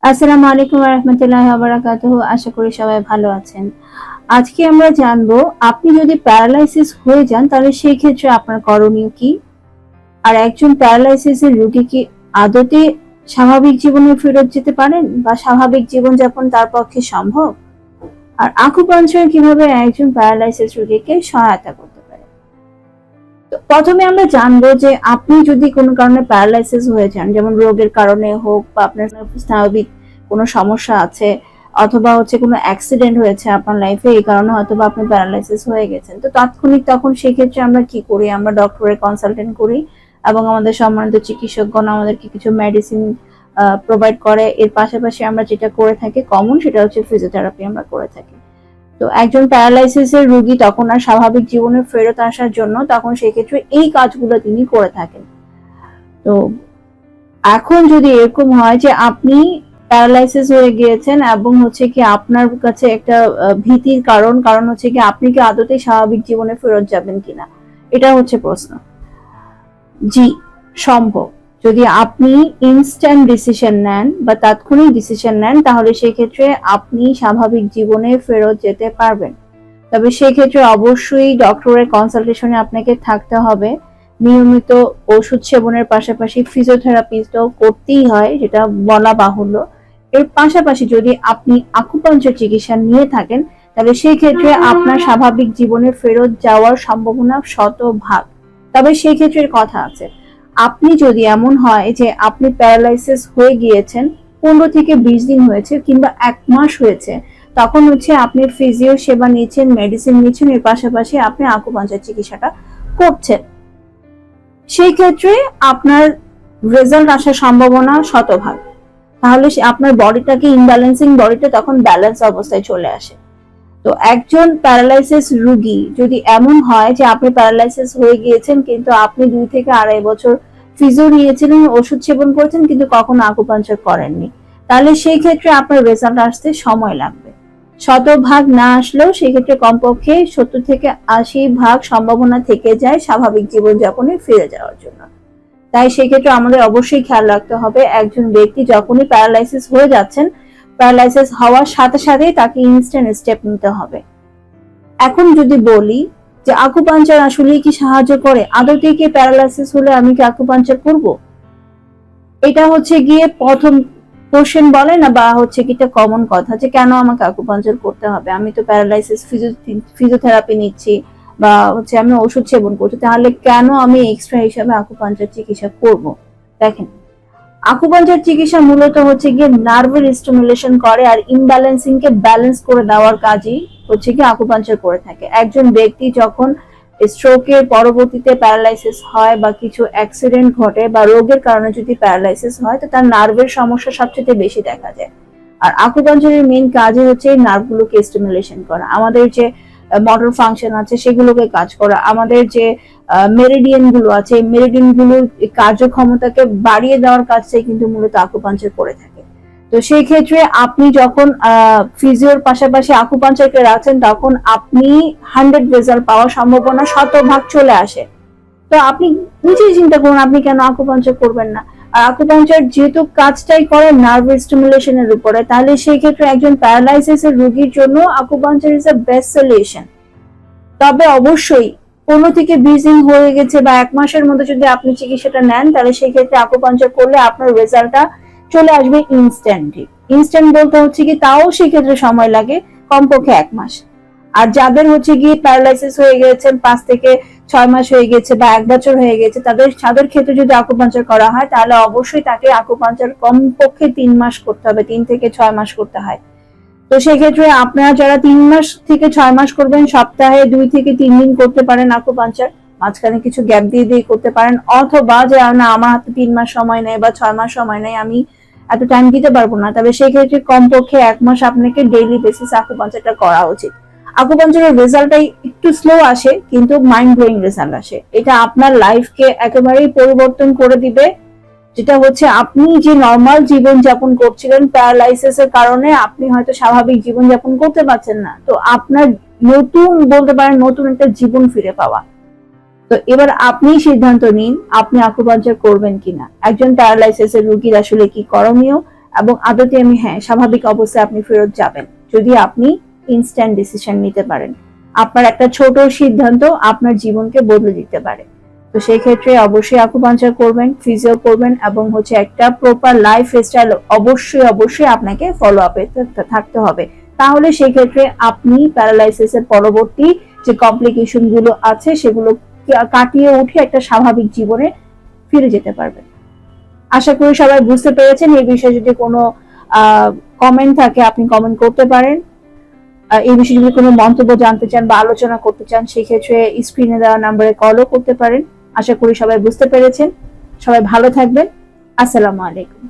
আসসালামু আলাইকুম ওয়া রাহমাতুল্লাহি ওয়া বারাকাতুহু। আশা করি সবাই ভালো আছেন। আজকে আমরা জানবো আপনি যদি প্যারালাইসিস হয়ে যান তাহলে সেই ক্ষেত্রে আপনার করণীয় কি? আর একজন প্যারালাইসিসের রোগী কি আদতে স্বাভাবিক জীবনে ফেরত যেতে পারেন বা স্বাভাবিক জীবনযাপন তার পক্ষে সম্ভব? আর আকুপাঙ্কচার কিভাবে একজন প্যারালাইসিস রোগীকে সহায়তা করতে পারে? তো প্রথমে আমরা জানবো যে আপনি যদি কোনো কারণে প্যারালাইসিস হয়ে যান, যেমন রোগের কারণে হোক বা আপনার স্নায়বিক কোনো সমস্যা আছে অথবা কোনো অ্যাক্সিডেন্ট হয়েছে আপনার লাইফে, এই কারণে হয়তো বা আপনি প্যারালাইসিস হয়ে গেছেন, তো তাৎক্ষণিক তখন সেই ক্ষেত্রে আমরা কি করি? আমরা ডক্টরের কনসালটেন্ট করি এবং আমাদের সম্মানিত চিকিৎসকগণ আমাদেরকে কিছু মেডিসিন প্রোভাইড করে। এর পাশাপাশি আমরা যেটা করে থাকি কমন, সেটা হচ্ছে ফিজিওথেরাপি আমরা করে থাকি। তো একজন প্যারালাইসিসের রোগী তখন আর স্বাভাবিক জীবনে ফেরত আসার জন্য তখন সেই ক্ষেত্রে এই কাজগুলো তিনি করে থাকেন। তো এখন যদি এরকম হয় যে আপনি প্যারালাইসিস হয়ে গিয়েছেন এবং কি আপনার কাছে একটা ভীতির কারণ হচ্ছে কি আপনি কি আদতে স্বাভাবিক জীবনে ফেরত যাবেন কিনা, এটা হচ্ছে প্রশ্ন। জি, সম্ভব। যদি আপনি ইনস্ট্যান্ট ডিসিশন নেন বা তাৎক্ষণিক ডিসিশন নেন তাহলে সেই ক্ষেত্রে আপনি স্বাভাবিক জীবনে ফেরত যেতে পারবেন। তবে সেই ক্ষেত্রে অবশ্যই ডক্টরের কনসালটেশনে আপনাকে থাকতে হবে। নিয়মিত ওষুধ সেবনের পাশাপাশি ফিজিওথেরাপিও করতেই হয়, যেটা বলা বাহুল্য। এর পাশাপাশি যদি আপনি আকুপাঙ্কচার চিকিৎসা নিয়ে থাকেন তাহলে সেই ক্ষেত্রে আপনার স্বাভাবিক জীবনে ফেরত যাওয়ার সম্ভাবনা শতভাগ। তবে সেই ক্ষেত্রে কথা আছে, আপনি যদি এমন হয় যে আপনি প্যারালাইসিস হয়ে গিয়েছেন, 15 থেকে 20 দিন হয়েছে কিংবা 1 মাস হয়েছে, তখন আপনি ফিজিও সেবা নিচ্ছেন, মেডিসিন নিচ্ছেন, এর পাশাপাশি আপনি আকুপাঙ্কচার চিকিৎসাটা করছেন, সেই ক্ষেত্রে আপনার রেজাল্ট আসার সম্ভাবনা শতভাগ। তাহলে আপনার বডিটাকে ইমব্যালেন্সিং বডিটা তখন ব্যালেন্স অবস্থায় চলে আসে। তো একজন প্যারালাইসিস রোগী যদি এমন হয় যে আপনি প্যারালাইসিস হয়ে গিয়েছেন কিন্তু আপনি 2 থেকে 2.5 বছর ফিজিও নিয়েছিলেন, ওষুধ সেবন করেছেন কিন্তু কখনো আকুপাঙ্কচার করেননি, তাহলে সেই ক্ষেত্রে আপনার রেজাল্ট আসতে সময় লাগবে। শতভাগ না আসলেও সেই ক্ষেত্রে কমপক্ষে 70 থেকে 80% সম্ভাবনা থেকে যায় স্বাভাবিক জীবনযাপনে ফিরে যাওয়ার জন্য। তাই সেই ক্ষেত্রে আমাদের অবশ্যই খেয়াল রাখতে হবে, একজন ব্যক্তি যখনই প্যারালাইসিস হয়ে যাচ্ছেন, প্যারালাইসিস হওয়ার সাথে সাথেই তাকে ইনস্ট্যান্ট স্টেপ নিতে হবে। এখন যদি বলি যে আকুপাঙ্কচার আসলে কি সাহায্য করে, আদতে কি প্যারালাইসিস হলে আমি কি আকুপাঙ্কচার করব? এটা গিয়ে প্রথম কোশ্চেন বলে না, বা কি এটা কমন কথা যে কেন আমাকে আকুপাঙ্কচার করতে হবে, আমি তো প্যারালাইসিস ফিজিওথেরাপি নিচ্ছি বা আমি ওষুধ সেবন করছি, তাহলে কেন আমি এক্সট্রা হিসাবে আকুপাঙ্কচার চিকিৎসা করব? দেখেন, আকুপাঙ্কচার চিকিৎসা মূলত গিয়ে নার্ভের স্টিমুলেশন করে আর ইমব্যালেন্সিং কে ব্যালেন্স করে দেওয়ার কাজই গিয়ে আকুপাঙ্কচার করে থাকে। একজন ব্যক্তি যখন স্ট্রোকের পরবর্তীতে প্যারালাইসিস হয় বা কিছু অ্যাক্সিডেন্ট ঘটে বা রোগের কারণে যদি প্যারালাইসিস হয়, তো তার নার্ভের সমস্যা সবচেয়ে বেশি দেখা যায়। আর আকুপাঙ্কচারের মেইন কাজই হচ্ছে এই নার্ভগুলোকে স্টিমুলেশন করা, আমাদের যে মোটর ফাংশন আছে সেগুলোকে কাজ করা, আমাদের যে মেরিডিয়ান গুলো আছে এই মেরিডিয়ান গুলোর কার্যক্ষমতাকে বাড়িয়ে দেওয়ার কাজটাই কিন্তু মূলত আকুপাঙ্কচার করে থাকে। তো সেই ক্ষেত্রে আপনি যখন ফিজিওর পাশাপাশি আকুপাঙ্কচারকে রাখছেন তখন আপনি 100 রেজাল্ট পাওয়ার সম্ভাবনা শতভাগ চলে আসে। তো আপনি নিজেই চিন্তা করুন, আপনি কেন আকুপাঙ্কচার করবেন না? আর আকুপাঙ্কচার যেহেতু কাজটাই করে নার্ভ স্টিমুলেশনের উপরে, তাহলে সেই ক্ষেত্রে একজন প্যারালাইসিসের রোগীর জন্য acupuncture is a best solution. তবে অবশ্যই 15 থেকে 20 দিন হয়ে গেছে বা 1 মাসের মধ্যে যদি আপনি চিকিৎসাটা নেন তাহলে সেই ক্ষেত্রে আকুপাঙ্কচার করলে আপনার রেজাল্টটা চলে আসবে ইনস্ট্যান্টলি। ইনস্ট্যান্ট বলতে কি তাও সেই ক্ষেত্রে সময় লাগে কমপক্ষে 1 মাস। আর যাদের গিয়ে প্যারালাইসিস হয়ে গেছেন 5 থেকে 6 মাস হয়ে গেছে বা 1 বছর হয়ে গেছে, তাদের ক্ষেত্রে যদি আকুপাঙ্কচার করা হয় তাহলে অবশ্যই তাকে আকুপাঙ্কচার কমপক্ষে 3 মাস করতে হবে, 3 থেকে 6 মাস করতে হয়। তো সেই ক্ষেত্রে আপনারা যারা 3 মাস থেকে 6 মাস করবেন, সপ্তাহে 2 থেকে 3 দিন করতে পারেন আকুপাঙ্কচার, মাঝখানে কিছু গ্যাপ দিয়ে করতে পারেন, অথবা যে না আমার হাতে 3 মাস সময় নেই বা 6 মাস সময় নেই, আমি এত টাইম দিতে পারবো না, তবে সেই ক্ষেত্রে কমপক্ষে 1 মাস আপনাকে ডেইলি বেসিস আকুপাঙ্কচারটা করা উচিত। আকুপাঙ্কচারের রেজাল্টটাই একটু স্লো আসে কিন্তু মাইন্ড ব্লোয়িং রেজাল্ট আসে। এটা আপনার লাইফকে একেবারেই পরিবর্তন করে দিবে, যেটা আপনি যে নরমাল জীবন যাপন করছিলেন প্যারালাইসিসের কারণে আপনি হয়তো স্বাভাবিক জীবন যাপন করতে পারছেন না, তো আপনার নতুন বলতে পারেন নতুন একটা জীবন ফিরে পাওয়া। তো এবার আপনি সিদ্ধান্ত নিন আপনি আকুপাঙ্কচার করবেন কিনা। একজন প্যারালাইসিসের রোগীর আসলে কি করণীয় এবং আদতে আমি স্বাভাবিক অবস্থায় আপনি ফেরত যাবেন যদি আপনি ইনস্ট্যান্ট ডিসিশন নিতে পারেন। আপনার একটা ছোট সিদ্ধান্ত আপনার জীবনকে বদলে দিতে পারে। তো সেই ক্ষেত্রে অবশ্যই আকুপাঞ্চার করবেন, ফিজিও করবেন এবং একটা প্রপার লাইফ স্টাইল অবশ্যই আপনাকে ফলো আপে থাকতে হবে। তাহলে সেই ক্ষেত্রে আপনি প্যারালাইসিস এর পরবর্তী যে কমপ্লিকেশন গুলো আছে সেগুলো কাটিয়ে উঠে একটা স্বাভাবিক জীবনে ফিরে যেতে পারবেন। আশা করি সবাই বুঝতে পেরেছেন। এই বিষয়ে যদি কোনো কমেন্ট থাকে আপনি কমেন্ট করতে পারেন। এই বিষয়ে যদি কোনো মন্তব্য জানতে চান বা আলোচনা করতে চান সেক্ষেত্রে স্ক্রিনে দেওয়া নাম্বারে কলও করতে পারেন। আশা করি সবাই বুঝতে পেরেছেন। সবাই ভালো থাকবেন। আসসালামু আলাইকুম।